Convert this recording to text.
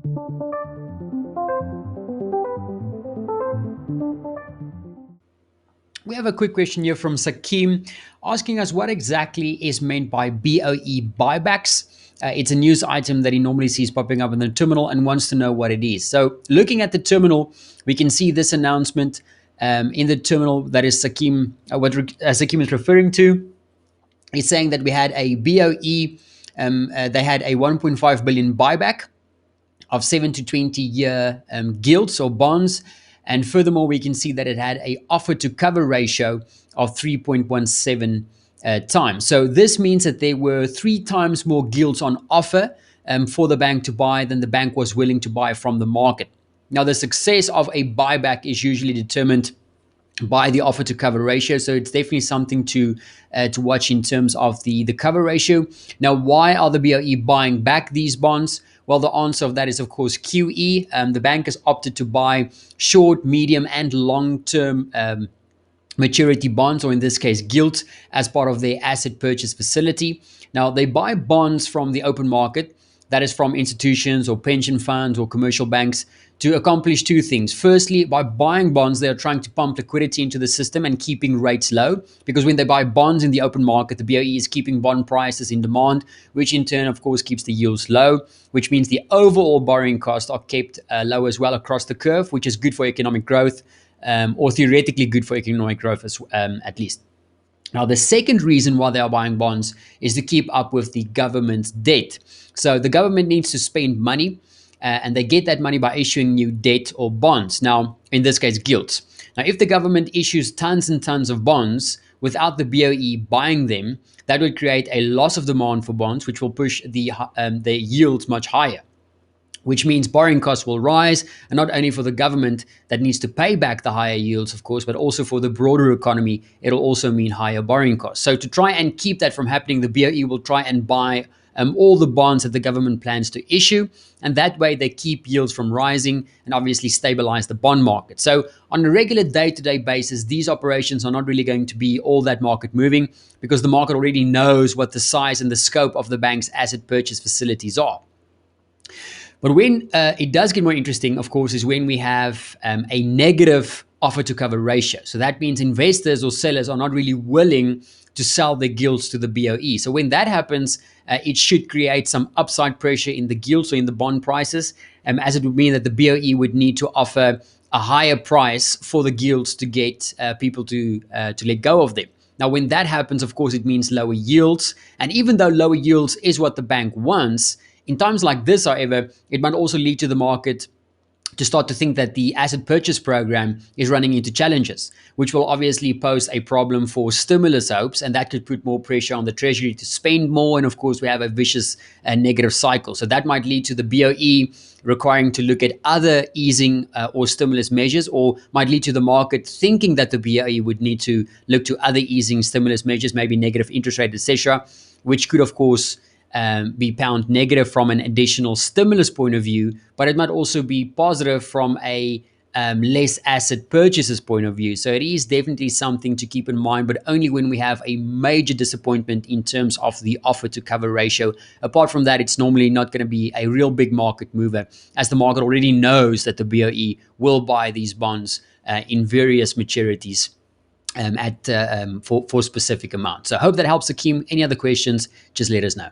We have a quick question here from Sakim asking us what exactly is meant by BoE buybacks. It's a news item that he normally sees popping up in the terminal and wants to know what it is. So, looking at the terminal, we can see this announcement in the terminal that is Sakim, Sakim is referring to. He's saying that we had a BoE, they had a 1.5 billion buyback of 7 to 20 year gilts or bonds. And furthermore, we can see that it had a offer to cover ratio of 3.17 times. So this means that there were 3 times more gilts on offer for the bank to buy than the bank was willing to buy from the market. Now, the success of a buyback is usually determined by the offer to cover ratio. So it's definitely something to watch in terms of the cover ratio. Now, why are the BoE buying back these bonds? Well, the answer of that is, of course, QE. The bank has opted to buy short, medium, and long-term maturity bonds, or in this case, gilt, as part of their asset purchase facility. Now, they buy bonds from the open market, that is from institutions or pension funds or commercial banks, to accomplish 2 things. Firstly, by buying bonds, they are trying to pump liquidity into the system and keeping rates low, because when they buy bonds in the open market, the BoE is keeping bond prices in demand, which in turn, of course, keeps the yields low, which means the overall borrowing costs are kept low as well across the curve, which is good for economic growth, or theoretically good for economic growth at least. Now, the second reason why they are buying bonds is to keep up with the government's debt. So the government needs to spend money, and they get that money by issuing new debt or bonds. Now, in this case, gilts. Now, if the government issues tons and tons of bonds without the BoE buying them, that would create a loss of demand for bonds, which will push the yields much higher, which means borrowing costs will rise, and not only for the government that needs to pay back the higher yields, of course, but also for the broader economy, it'll also mean higher borrowing costs. So to try and keep that from happening, the BoE will try and buy all the bonds that the government plans to issue, and that way they keep yields from rising and obviously stabilize the bond market. So on a regular day-to-day basis, these operations are not really going to be all that market moving, because the market already knows what the size and the scope of the bank's asset purchase facilities are. But when it does get more interesting, of course, is when we have a negative offer to cover ratio. So that means investors or sellers are not really willing to sell their gilts to the BoE. So when that happens, it should create some upside pressure in the gilts or in the bond prices, as it would mean that the BoE would need to offer a higher price for the gilts to get people to let go of them. Now, when that happens, of course, it means lower yields. And even though lower yields is what the bank wants, in times like this, however, it might also lead to the market to start to think that the asset purchase program is running into challenges, which will obviously pose a problem for stimulus hopes, and that could put more pressure on the Treasury to spend more. And of course, we have a vicious negative cycle. So that might lead to the BoE requiring to look at other easing or stimulus measures, or might lead to the market thinking that the BoE would need to look to other easing stimulus measures, maybe negative interest rate, etc., which could, of course, be pound negative from an additional stimulus point of view, but it might also be positive from a less asset purchases point of view. So it is definitely something to keep in mind, but only when we have a major disappointment in terms of the offer to cover ratio. Apart from that, it's normally not going to be a real big market mover, as the market already knows that the BoE will buy these bonds in various maturities for specific amounts. So I hope that helps, Akeem. Any other questions, just let us know.